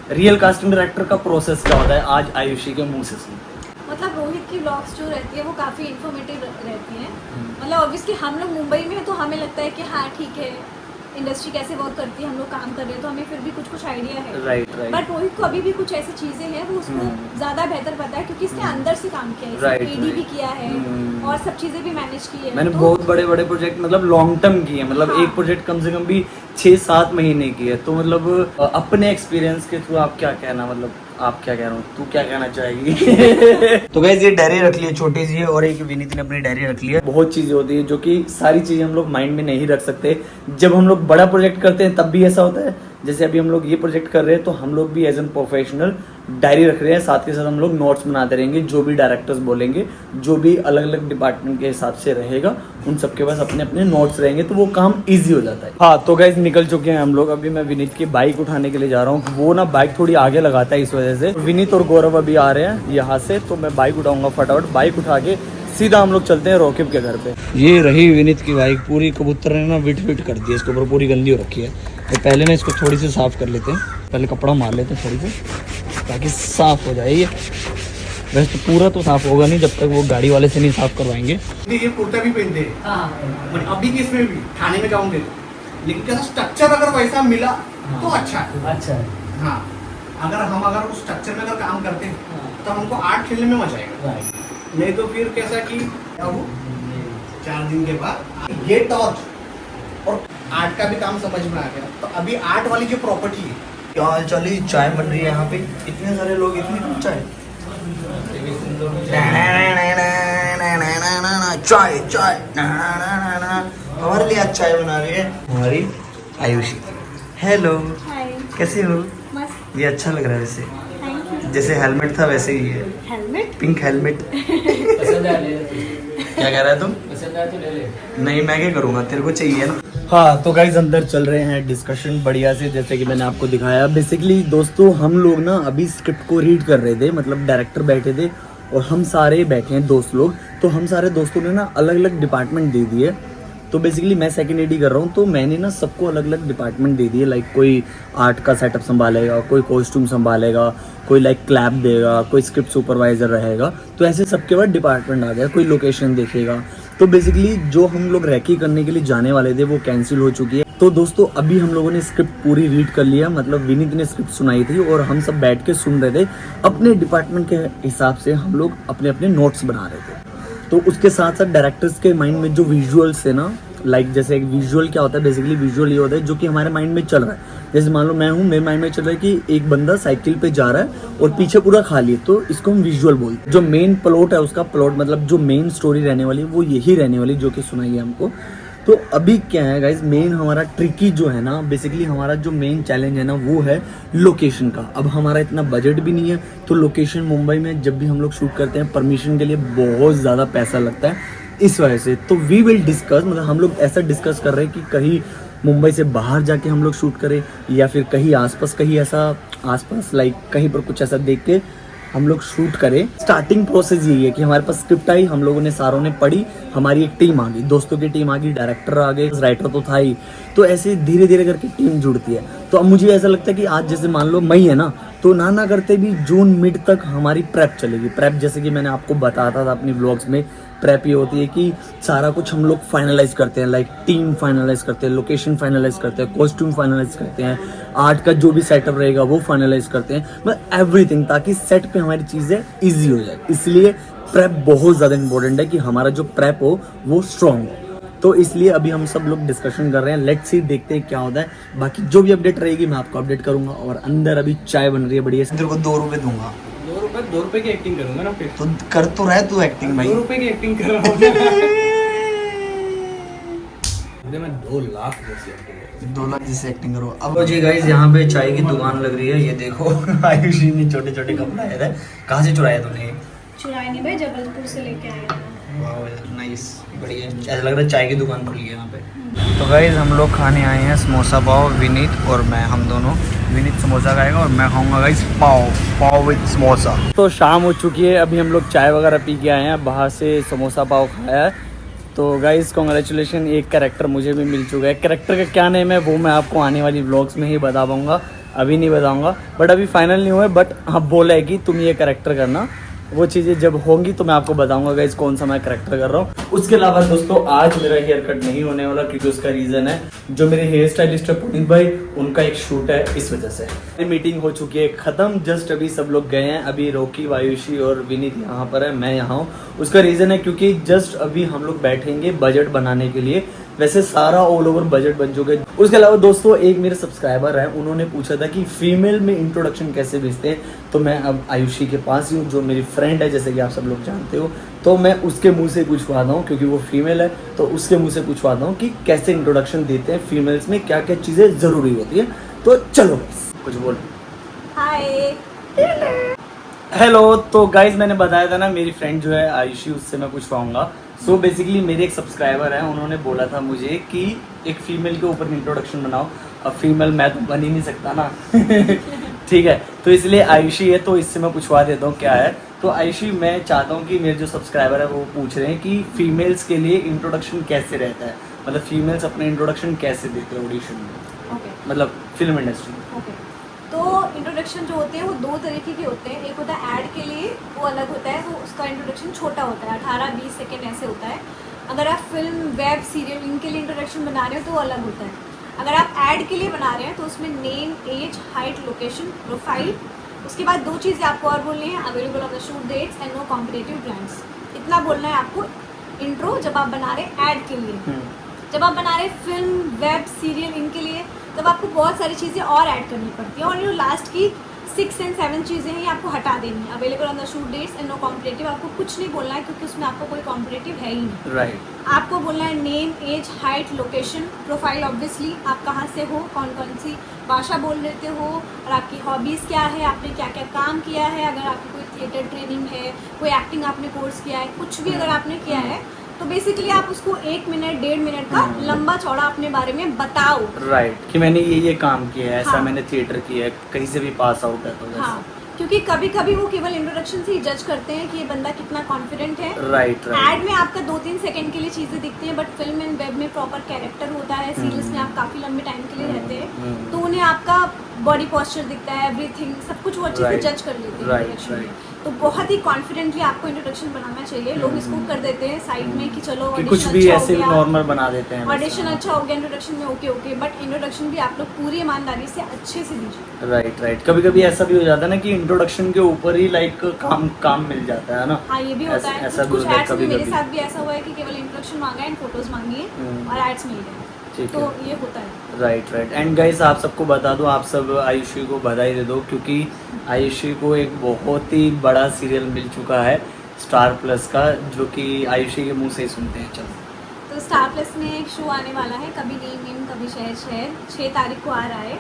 Real casting director का process क्या होता है आज आयुषी के मुंह से सुनते हैं। मतलब रोहित की व्लॉग्स जो रहती है वो काफ़ी इन्फॉर्मेटिव रहती हैं। मतलब ऑब्वियसली हम लोग मुंबई में हैं तो हमें लगता है कि हाँ ठीक है, इंडस्ट्री कैसे वर्क करती है, हम लोग काम कर रहे हैं तो हमें फिर भी कुछ आइडिया है। राइट। बट रोहित को अभी भी कुछ ऐसी चीज़ें हैं वो उसको ज़्यादा बेहतर पता है क्योंकि इसने अंदर से काम किया है, Right, पीडी भी right. किया है और सब चीज़ें भी मैनेज की है। मैंने तो बहुत बड़े बड़े प्रोजेक्ट मतलब लॉन्ग टर्म किए हैं, मतलब हाँ। एक प्रोजेक्ट कम से कम भी 6-7 महीने की है। तो मतलब अपने एक्सपीरियंस के थ्रू आप क्या कहना, मतलब आप क्या कह रहे हो, तू क्या कहना चाहेगी? तो गाइस ये डायरी रख ली है छोटी सी, और एक विनीत ने अपनी डायरी रख ली है। बहुत चीजें होती है जो कि सारी चीजें हम लोग माइंड में नहीं रख सकते। जब हम लोग बड़ा प्रोजेक्ट करते हैं तब भी ऐसा होता है। जैसे अभी हम लोग ये प्रोजेक्ट कर रहे हैं तो हम लोग भी एज एन प्रोफेशनल डायरी रख रहे हैं, साथ के साथ हम लोग नोट्स बनाते रहेंगे। जो भी डायरेक्टर्स बोलेंगे, जो भी अलग अलग डिपार्टमेंट के हिसाब से रहेगा, उन सबके पास अपने अपने नोट्स रहेंगे तो वो काम इजी हो जाता है। हाँ तो गाइस निकल चुके हैं हम लोग। अभी मैं विनीत की बाइक उठाने के लिए जा रहा हूँ। वो ना बाइक थोड़ी आगे लगाता है, इस वजह से विनीत और गौरव अभी आ रहे हैं यहाँ से, तो मैं बाइक उठाऊंगा फटाफट। बाइक उठा के सीधा हम लोग चलते हैं रोकिब के घर पे। ये रही विनीत की बाइक, पूरी कबूतर ने ना विट कर दी है, इसके ऊपर पूरी गंदी हो रखी है। तो पहले ना इसको थोड़ी सी साफ कर लेते हैं, पहले कपड़ा मार लेते हैं थोड़ी सी ताकि साफ हो जाए। ये वैसे तो पूरा तो साफ होगा नहीं जब तक वो गाड़ी वाले से नहीं साफ करवाएंगे। ये कुर्ता भी पहनते हैं अभी के इसमें भी थाने में जाऊंगे, लेकिन क्या स्ट्रक्चर अगर वैसा मिला तो अच्छा है। अच्छा है। हाँ, अगर उस स्ट्रक्चर में अगर काम करते हैं तो हमको आर्ट खेलने में मजा आएगा। नहीं तो फिर कैसा कि 4 दिन के बाद ये टॉर्च और आर्ट का भी काम समझ में आ गया। तो अभी आर्ट वाली जो प्रॉपर्टी है, क्या चली चाय बन रही है यहाँ पे, इतने सारे लोग, इतनी कम चाय। चाय चाय हमारे लिए आज चाय बना रही है हमारी आयुषी। हेलो, हाय, कैसी हो? मस्त, ये अच्छा लग रहा है वैसे, थैंक यू। जैसे हेलमेट था वैसे ही है, हेलमेट पिंक हेलमेट। क्या कह रहा है तुम? नहीं, मैं क्या करूँगा, तेरे को चाहिए ना। हाँ तो गाइस अंदर चल रहे हैं डिस्कशन बढ़िया से, जैसे कि मैंने आपको दिखाया। बेसिकली दोस्तों हम लोग ना अभी स्क्रिप्ट को रीड कर रहे थे, मतलब डायरेक्टर बैठे थे और हम सारे बैठे हैं दोस्त लोग। तो हम सारे दोस्तों ने ना अलग अलग डिपार्टमेंट दे दिए। तो बेसिकली मैं सेकंड एडी कर रहा हूँ, तो मैंने ना सबको अलग अलग डिपार्टमेंट दे दिए। लाइक कोई आर्ट का सेटअप संभालेगा, कोई कॉस्ट्यूम संभालेगा, कोई लाइक क्लैप देगा, कोई स्क्रिप्ट सुपरवाइजर रहेगा। तो ऐसे सबके बाद डिपार्टमेंट आ गया, कोई लोकेशन देखेगा। तो बेसिकली जो हम लोग रैकी करने के लिए जाने वाले थे वो कैंसिल हो चुकी है। तो दोस्तों अभी हम लोगों ने स्क्रिप्ट पूरी रीड कर लिया, मतलब विनीत ने स्क्रिप्ट सुनाई थी और हम सब बैठ के सुन रहे थे। अपने डिपार्टमेंट के हिसाब से हम लोग अपने अपने नोट्स बना रहे थे। तो उसके साथ साथ डायरेक्टर्स के माइंड में जो विजुअल्स है ना, लाइक जैसे एक विजुअल क्या होता है, बेसिकली विजुअल ये होता है जो कि हमारे माइंड में चल रहा है। जैसे मान लो मैं हूँ, मेरे माइंड में चल रहा है कि एक बंदा साइकिल पे जा रहा है और पीछे पूरा खाली है, तो इसको हम विजुअल बोलते हैं। जो मेन प्लॉट है उसका प्लॉट, मतलब जो मेन स्टोरी रहने वाली है वो यही रहने वाली जो कि सुनाई है हमको। तो अभी क्या है गाइज, मेन हमारा ट्रिकी जो है ना, बेसिकली हमारा जो मेन चैलेंज है ना वो है लोकेशन का। अब हमारा इतना बजट भी नहीं है, तो लोकेशन मुंबई में जब भी हम लोग शूट करते हैं परमिशन के लिए बहुत ज़्यादा पैसा लगता है, इस वजह से। तो वी विल डिस्कस, मतलब हम लोग ऐसा डिस्कस कर रहे हैं कि कहीं मुंबई से बाहर जाके हम लोग शूट करें या फिर कहीं आसपास, कहीं ऐसा आसपास लाइक कहीं पर कुछ ऐसा देख के हम लोग शूट करें। स्टार्टिंग प्रोसेस यही है कि हमारे पास स्क्रिप्ट आई, हम लोगों ने सारों ने पढ़ी, हमारी एक टीम आ गई, दोस्तों की टीम आ गई, डायरेक्टर आ गए, राइटर तो था ही। तो ऐसे धीरे धीरे करके टीम जुड़ती है। तो अब मुझे ऐसा लगता है कि आज जैसे मान लो मई है ना, तो ना करते भी जून मिड तक हमारी प्रेप चलेगी। प्रेप जैसे कि मैंने आपको बताता था अपनी व्लॉग्स में, प्रेप ये होती है कि सारा कुछ हम लोग फाइनलाइज करते हैं, लाइक टीम फाइनलाइज करते हैं, लोकेशन फाइनलाइज करते हैं, कॉस्ट्यूम फाइनलाइज करते हैं, आर्ट का जो भी सेटअप रहेगा वो फाइनलाइज करते हैं, मतलब एवरीथिंग, ताकि सेट पे हमारी चीज़ें ईजी हो जाए। इसलिए प्रेप बहुत ज़्यादा इंपॉर्टेंट है कि हमारा जो प्रेप हो वो स्ट्रॉन्ग हो। तो इसलिए अभी हम सब लोग डिस्कशन कर रहे हैं, लेट्स सी, देखते हैं क्या होता है। बाकी जो भी अपडेट रहेगी मैं आपको अपडेट करूंगा। और अंदर अभी चाय बन रही है बढ़िया से, तेरे को 2 रुपये दूंगा। 2 रुपए की एक्टिंग करूंगा ना फिर। तो कर तो रहा है तू एक्टिंग भाई। 2 रुपए की एक्टिंग कर रहा हूँ। मैं 2 लाख जैसी एक्टिंग करूँ। 2 लाख जैसे एक्टिंग करो। अब जी गाइस यहाँ पे चाय की दुकान लग रही है, ये देखो। आयुषी ने छोटे छोटे कप लाए थे। कहाँ से चुराया तूने? चुराई नहीं भाई, जबलपुर से लेके आए। नाइस, बढ़िया। ऐसा लग रहा है चाय की दुकान खुली है यहाँ पे। तो गाइस हम लोग खाने आए हैं समोसा पाव, विनीत और मैं, हम दोनों। विनीत समोसा खाएगा और मैं खाऊंगा गाइस पाव विद समोसा। तो शाम हो चुकी है, अभी हम लोग चाय वगैरह पी के आए हैं, बाहर से समोसा पाव खाया है। तो गाइस कॉन्ग्रेचुलेशन, एक कैरेक्टर मुझे भी मिल चुका है। कैरेक्टर का क्या नेम है वो मैं आपको आने वाली व्लॉग्स में ही बता पाऊंगा। अभी नहीं बताऊंगा, बट अभी फाइनल नहीं हुआ है। बट हाँ बोला है कि तुम ये कैरेक्टर करना, वो चीज़ें जब होंगी तो मैं आपको बताऊंगा गाइस कौन सा मैं कैरेक्टर कर रहा हूँ। उसके अलावा दोस्तों आज मेरा हेयर कट नहीं होने वाला, क्योंकि उसका रीज़न है जो मेरे हेयर स्टाइलिस्ट है पुनीत भाई, उनका एक शूट है, इस वजह से। मीटिंग हो चुकी है ख़त्म, जस्ट अभी सब लोग गए हैं। अभी रोकी, वायुषी और विनीत यहाँ पर है, मैं यहाँ हूँ। उसका रीज़न है क्योंकि जस्ट अभी हम लोग बैठेंगे बजट बनाने के लिए। वैसे सारा ऑल ओवर बजट बन चुका है। उसके अलावा दोस्तों एक मेरे सब्सक्राइबर है, उन्होंने पूछा था कि फीमेल में इंट्रोडक्शन कैसे भेजते हैं, तो मैं अब आयुषी के पास ही हूँ, जो मेरी फ्रेंड है जैसे कि आप सब लोग जानते हो, तो मैं उसके मुंह से पूछवाता हूँ, क्योंकि वो फीमेल है तो उसके मुंह से पूछवाता हूँ कि कैसे इंट्रोडक्शन देते हैं, फीमेल्स में क्या क्या चीज़ें ज़रूरी होती है। तो चलो कुछ बोल। Hi hello. तो गाइज मैंने बताया था ना मेरी फ्रेंड जो है आयुषी, उससे मैं पूछवाऊंगा। सो बेसिकली मेरे एक सब्सक्राइबर है, उन्होंने बोला था मुझे कि एक फीमेल के ऊपर इंट्रोडक्शन बनाओ। अब फीमेल मैं तो बन ही नहीं सकता ना ठीक है, तो इसलिए आयुषी है, तो इससे मैं पूछवा देता हूँ क्या है। तो आयुषी, मैं चाहता हूँ कि मेरे जो सब्सक्राइबर है वो पूछ रहे हैं कि फीमेल्स के लिए इंट्रोडक्शन कैसे रहता है, मतलब फीमेल्स अपने इंट्रोडक्शन कैसे देते हैं ऑडिशन में, मतलब फिल्म इंडस्ट्री में। तो इंट्रोडक्शन जो होते हैं वो दो तरीके के होते हैं। एक होता है ऐड के लिए, वो अलग होता है, तो उसका इंट्रोडक्शन छोटा होता है, 18-20 सेकेंड ऐसे होता है। अगर आप फिल्म, वेब, सीरियल इनके लिए इंट्रोडक्शन बना रहे हो तो वो अलग होता है। अगर आप ऐड के लिए बना रहे हैं तो उसमें name, age, height, location, profile, उसके बाद दो चीज़ें आपको और बोलनी है, available on the shoot dates and no competitive brands. इतना बोलना है आपको इंट्रो जब आप बना रहे हैं ऐड के लिए। जब आप बना रहे फिल्म, वेब, सीरियल इनके लिए, तब आपको बहुत सारी चीज़ें और ऐड करनी पड़ती है, और जो लास्ट की 6 और 7 चीज़ें हैं ये आपको हटा देनी है। Available on the shoot dates and no competitive, आपको कुछ नहीं बोलना है क्योंकि उसमें आपको कोई कॉम्पिटिटिव है ही नहीं। राइट। आपको बोलना है name, age, height, location, profile, obviously आप कहाँ से हो, कौन कौन सी भाषा बोल लेते हो, और आपकी हॉबीज़ क्या है, आपने क्या क्या काम किया है, अगर आपकी कोई थिएटर ट्रेनिंग है, कोई एक्टिंग आपने कोर्स किया है, कुछ भी अगर आपने किया है, तो बेसिकली आप उसको 1 मिनट 1.5 मिनट का लंबा चौड़ा अपने बारे में बताओ। राइट, कि मैंने ये काम किया है, ऐसा हाँ। मैंने थिएटर किया है, कहीं से भी पास आउट है, तो हाँ, क्योंकि कभी कभी वो केवल इंट्रोडक्शन से ही जज करते हैं कि ये बंदा कितना कॉन्फिडेंट है। राइट। ऐड में आपका 2-3 सेकंड के लिए चीजें दिखती हैं, बट फिल्म एंड वेब में प्रॉपर कैरेक्टर होता है, सीरीज में आप काफी लंबे टाइम के लिए रहते हैं, तो उन्हें आपका बॉडी पोस्चर दिखता है, एवरीथिंग, सब कुछ वो अच्छे से जज कर लेते हैं इंट्रोडक्शन में। तो बहुत ही कॉन्फिडेंटली आपको इंट्रोडक्शन बनाना चाहिए। लोग इसको कर देते हैं साइड में कि चलो कि कुछ भी ऐसे भी नॉर्मल बना देते हैं, ऑडिशन अच्छा हो गया इंट्रोडक्शन में, ओके, बट इंट्रोडक्शन भी आप लोग पूरी ईमानदारी से अच्छे से दीजिए। राइट। कभी कभी ऐसा भी हो जाता है ना कि इंट्रोडक्शन के ऊपर ही लाइक काम मिल जाता है ना। हाँ, ये भी होता है। ऐसा भी कुछ होता है एड्स में मेरे कभी। साथ भी ऐसा हुआ है कि केवल इंट्रोडक्शन मांगा एंड फोटोज मांगी है और एड्स मिल गए, तो ये होता है। राइट। एंड गाइस आप सबको बता दो, आप सब आयुषी को बधाई दे दो, क्योंकि आयुषी को एक बहुत ही बड़ा सीरियल मिल चुका है स्टार प्लस का, जो कि आयुषी के मुंह से ही सुनते हैं। चलो, तो स्टार प्लस में एक शो आने वाला है, कभी नीम कभी शहर, 6 तारीख को आ रहा है,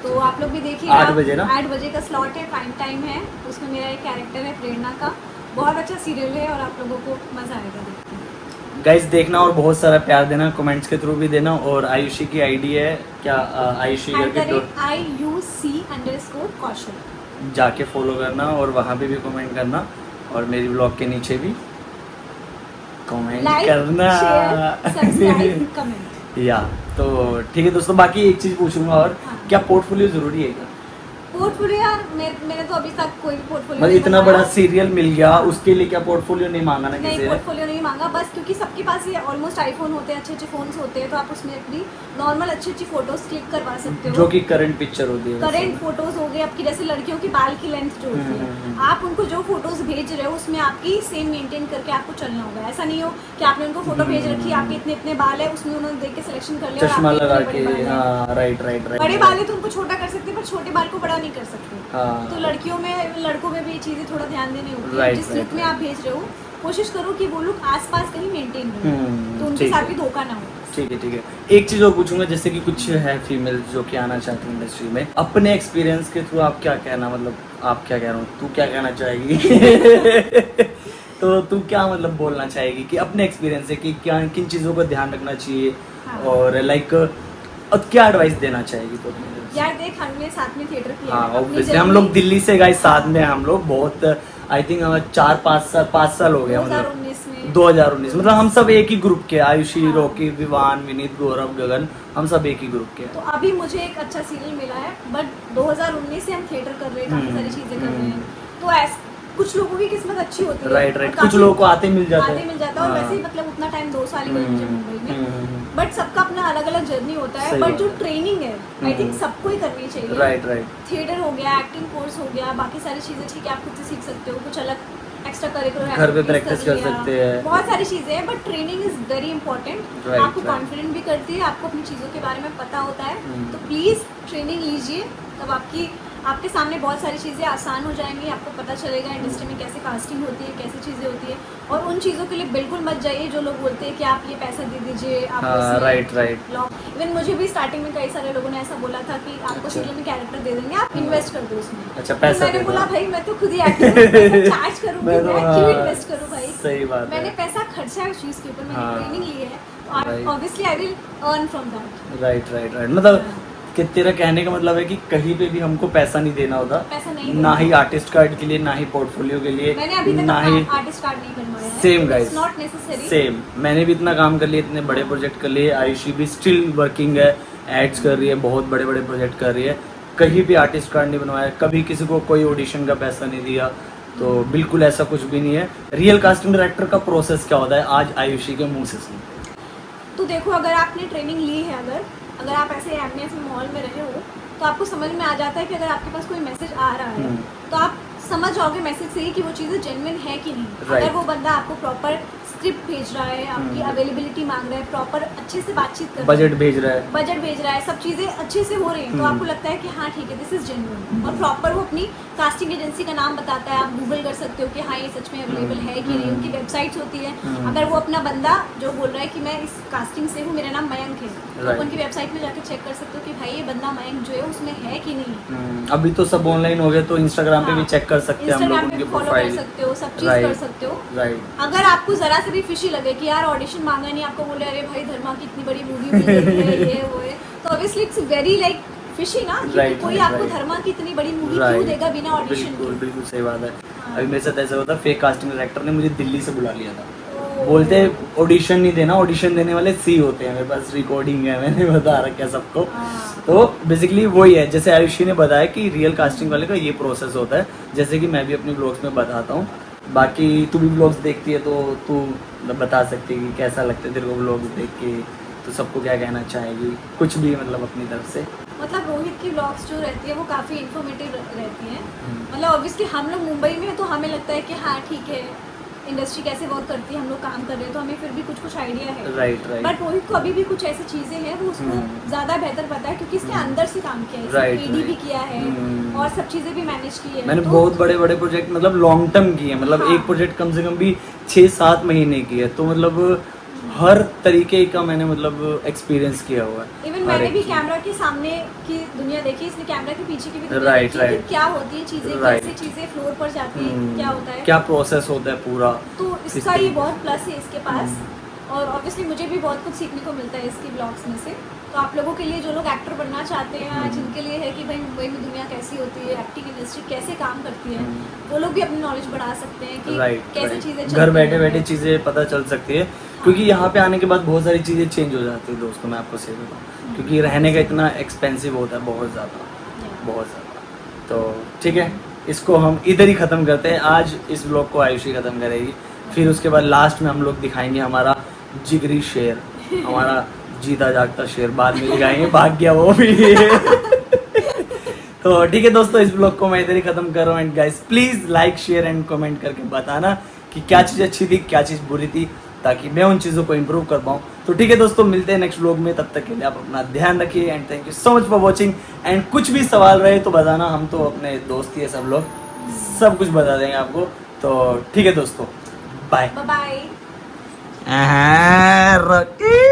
तो आप लोग भी देखिए। 8 बजे ना? 8 बजे का स्लॉट है, प्राइम टाइम है। उसमें मेरा एक कैरेक्टर है प्रेरणा का, बहुत अच्छा सीरियल है और आप लोगों को मजा आएगा देख के। गाइस देखना और बहुत सारा प्यार देना, कमेंट्स के थ्रू भी देना। और आयुषी की आईडी है क्या, आयुषी करके IUC_कौशल, जाके फॉलो करना और वहाँ पे भी कमेंट करना, और मेरी ब्लॉग के नीचे भी कमेंट करना, सब्सक्राइब, कमेंट। या तो ठीक है दोस्तों। बाकी एक चीज़ पूछूंगा और, क्या पोर्टफोलियो जरूरी है क्या? पोर्टफोलियो यार, मैंने तो अभी तक कोई पोर्टफोलियो मतलब इतना बड़ा सीरियल मिल गया, उसके लिए क्या पोर्टफोलियो नहीं मांगा ना नहीं, किसी ने? पोर्टफोलियो नहीं मांगा, बस क्योंकि सबके पास ये ऑलमोस्ट आईफोन होते हैं, अच्छे फोन्स होते हैं, तो आप उसमें अपनी नॉर्मल अच्छी फोटोज क्लिक करवा सकते हो, जो कि करंट पिक्चर होती है, करंट फोटोज हो गए आपकी। जैसे लड़कियों की बाल की लेंथ जो होती है, आप उनको जो फोटोज भेज रहे हो उसमें आपकी सेम मेंटेन करके आपको चलना होगा। ऐसा नहीं हो कि आपने उनको फोटो भेज रखी, आपके इतने बाल है, उसमें उन्होंने देख के सिलेक्शन कर लिया, चश्मा लगा के। राइट। बड़े बाल है तो उनको छोटा कर सकते हैं, पर छोटे बाल को बड़ा नहीं कर सकते। तो लड़कियों में, लड़कों में भी ये चीजें थोड़ा ध्यान देनी होती है। जिस लुक में आप भेज रहे हो, कोशिश करो कि वो लुक आसपास कहीं मेंटेन रहे, तो उनके साथ भी धोखा ना हो। ठीक है। एक चीज और पूछूंगा, जैसे कि कुछ है फीमेल जो कि आना चाहती है इंडस्ट्री में, अपने एक्सपीरियंस के थ्रू आप क्या कहना, मतलब आप क्या कह रहे हो, तू क्या कहना चाहेगी तो तू क्या मतलब बोलना चाहेगी कि अपने एक्सपीरियंस से कि क्या किन चीजों का ध्यान रखना चाहिए, और लाइक क्या एडवाइस देना चाहेगी तो? यार देख, हमने साथ में थिएटर किया हाँ, है, अपनी ऑब्वियसली हम लोग दिल्ली से गाइस साथ में, हम लोग बहुत आई थिंक 4-5 साल हो गया, मतलब 2019 में में 2019 मतलब हम सब एक ही ग्रुप के, आयुषी, रॉकी, विवान, विनीत, गौरव, गगन, हम सब एक ही ग्रुप के हैं। तो अभी मुझे एक अच्छा सीरियल मिला है, बट 2019 से हम थिएटर कर रहे हैं, काफी सारी चीजें कर रहे हैं। तो कुछ लोगों की किस्मत अच्छी होती है, राइट राइट, कुछ लोगों को आते मिल जाता है और वैसे ही मतलब उतना टाइम 2 साल ही लगा मुझे मुंबई में, बट सबका अपना अलग अलग जर्नी होता है। बट जो ट्रेनिंग है आई थिंक सबको ही करनी चाहिए। राइट राइट, थिएटर हो गया, एक्टिंग कोर्स हो गया, बाकी सारी चीजें ठीक है आप खुद से सीख सकते हो, कुछ अलग एक्स्ट्रा करिकुलर घर पे प्रैक्टिस कर सकते हैं, बहुत सारी चीजें हैं, but training is very important. आपको कॉन्फिडेंट भी करती है, आपको अपनी चीजों के बारे में पता होता है, तो प्लीज ट्रेनिंग लीजिए, तब आपके सामने बहुत सारी चीज़ें आसान हो जाएंगी, आपको पता चलेगा इंडस्ट्री में कैसे कास्टिंग होती है, कैसी चीज़ें होती है। और उन चीज़ों के लिए बिल्कुल मत जाइए जो लोग बोलते हैं कि आप ये पैसा दे दीजिए, आप राइट राइट। इवन मुझे भी स्टार्टिंग में कई सारे लोगों ने ऐसा बोला था कि आपको सीरियल में कैरेक्टर दे देंगे, आप इन्वेस्ट कर दो उसमें। अच्छा, पैसा मैंने बोला भाई मैं तो खुद ही एक्टिंग चार्ज करूँगी, मैं क्यों इन्वेस्ट करूँ भाई। सही बात, मैंने पैसा खर्चा है उस चीज़ के ऊपर, मैंने ट्रेनिंग ली है, obviously I will earn from that. Right right right, मतलब कि तेरा कहने का मतलब है कि कहीं पे भी हमको पैसा नहीं देना होता, पैसा नहीं ना ही आर्टिस्ट कार्ड के लिए, ना ही पोर्टफोलियो के लिए, मैंने अभी तक ना ही आर्टिस्ट कार्ड नहीं बनवाया है। Same guys, not necessary. Same, मैंने भी इतना काम कर लिया, इतने बड़े प्रोजेक्ट कर लिए, आयुषी भी स्टिल वर्किंग है, एड्स कर रही है, बहुत बड़े बड़े प्रोजेक्ट कर रही है, कहीं भी आर्टिस्ट कार्ड नहीं बनवाया, कभी किसी को कोई ऑडिशन का पैसा नहीं दिया, तो बिल्कुल ऐसा कुछ भी नहीं है। रियल कास्टिंग डायरेक्टर का प्रोसेस क्या होता है, आज आयुषी के मुंह से सुन। तो देखो, अगर आपने ट्रेनिंग ली है, अगर आप ऐसे एमएस में माहौल में रहे हो, तो आपको समझ में आ जाता है कि अगर आपके पास कोई मैसेज आ रहा है तो आप समझ जाओगे मैसेज से ही कि वो चीज़ें जेन्युइन है कि नहीं। अगर वो बंदा आपको प्रॉपर स्क्रिप्ट भेज रहा है, आपकी अवेलेबिलिटी मांग रहा है, प्रॉपर अच्छे से बातचीत कर रहा है, बजट भेज रहा है, सब चीज़ें अच्छे से हो रही हैं, तो आपको लगता है कि हाँ ठीक है, दिस इज जेन्युइन। और प्रॉपर वो अपनी कास्टिंग एजेंसी का नाम बताता है, आप गूगल कर सकते हो कि हाँ ये सच में अवेलेबल है कि नहीं, उनकी वेबसाइट्स होती है। अगर वो अपना बंदा जो बोल रहा है कि मैं इस कास्टिंग से हूँ, मेरा नाम मयंक है, तो आप उनकी वेबसाइट में जाकर चेक कर सकते हो कि भाई ये बंदा मयंक जो है उसमें है कि नहीं। अभी तो सब ऑनलाइन हो गया, तो इंस्टाग्राम पे भी चेक कर सकते हैं हम लोग, उनकी फॉलो कर प्रोफाइल सकते हो, सब चीज कर सकते हो। राइट। अगर आपको जरा से भी फिशी लगे कि यार ऑडिशन मांगा नहीं, आपको बोले अरे भाई धर्मा की इतनी बड़ी मूवी मिल रही है, ये वो है, तो obviously it's very like fishy ना, कोई आपको धर्मा की इतनी बड़ी मूवी क्यों देगा बिना ऑडिशन के। बिल्कुल बिल्कुल सही बात है। अभी मेरे साथ ऐसा होता, फेक कास्टिंग डायरेक्टर ने मुझे दिल्ली से बुला लिया था, बोलते ऑडिशन नहीं देना, ऑडिशन देने वाले सी होते हैं, मेरे पास रिकॉर्डिंग है, मैंने बता रखा है सबको। तो बेसिकली वही है, जैसे आयुषी ने बताया कि रियल कास्टिंग वाले का ये प्रोसेस होता है, जैसे कि मैं भी अपने ब्लॉग्स में बताता हूँ। बाकी तू भी ब्लॉग्स देखती है तो तू बता सकती है कि कैसा लगता है तेरे को ब्लॉग्स देख के, तो सबको क्या कहना चाहेगी, कुछ भी मतलब अपनी तरफ से। मतलब रोहित की ब्लॉग्स जो रहती है वो काफ़ी इन्फॉर्मेटिव रहती हैं। मतलब ऑब्वियसली हम लोग मुंबई में हैं तो हमें लगता है कि हाँ ठीक है, इंडस्ट्री कैसे वर्क करती है, हम लोग काम कर रहे हैं, तो हमें फिर भी कुछ आइडिया है। Right right. बट रोहित को अभी भी कुछ ऐसी चीजें हैं वो उसको ज्यादा बेहतर पता है, क्योंकि इसने अंदर से काम किया है, राइट, पीडी भी किया है और सब चीजें भी मैनेज की है। मैंने तो बहुत बड़े बड़े प्रोजेक्ट मतलब लॉन्ग टर्म किए, मतलब एक प्रोजेक्ट कम से कम भी 6-7 महीने की है, तो मतलब हर तरीके का मैंने मतलब एक्सपीरियंस किया हुआ है। इवन मैंने भी कैमरा के सामने की दुनिया देखी, इसने कैमरा के पीछे की भी दुनिया राइट देखी, राइट, क्या होती है चीजें, कैसे चीजें फ्लोर पर जाती हैं, क्या होता है, क्या प्रोसेस होता है पूरा, तो इसका ये बहुत प्लस है इसके पास। और ऑब्वियसली मुझे भी बहुत कुछ सीखने को मिलता है इसकी ब्लॉग्स में से। तो आप लोगों के लिए जो लोग एक्टर बनना चाहते हैं, जिनके लिए है कि भाई मुंबई में दुनिया कैसी होती है, एक्टिंग इंडस्ट्री कैसे काम करती है, वो लोग भी अपनी नॉलेज बढ़ा सकते हैं कि कैसे चीज़ें घर बैठे बैठे चीज़ें पता चल सकती है। क्योंकि यहाँ पे आने के बाद बहुत सारी चीज़ें चेंज हो जाती है दोस्तों, मैं आपको सही बताऊँ, क्योंकि रहने का इतना एक्सपेंसिव होता है, बहुत ज़्यादा। तो ठीक है, इसको हम इधर ही ख़त्म करते हैं। आज इस ब्लॉग को आयुषी ख़त्म करेगी, फिर उसके बाद लास्ट में हम लोग दिखाएंगे हमारा जिगरी शेर, हमारा जीता जागता शेर, बाद में दिखाएंगे, भाग गया वो भी। तो ठीक है दोस्तों, इस ब्लॉग को मैं इधर ही खत्म कर रहा हूँ। And guys please like share and comment करके बताना कि क्या चीज़ अच्छी थी, क्या चीज़ बुरी थी, ताकि मैं उन चीज़ों को इम्प्रूव कर पाऊँ। तो ठीक है दोस्तों, मिलते हैं नेक्स्ट व्लॉग में, तब तक के लिए आप अपना ध्यान रखिए and thank you so much for watching. And कुछ भी सवाल रहे तो बताना, हम तो अपने दोस्त ही है, सब लोग सब कुछ बता देंगे आपको। तो ठीक है दोस्तों, बाय बाय। रॉकी।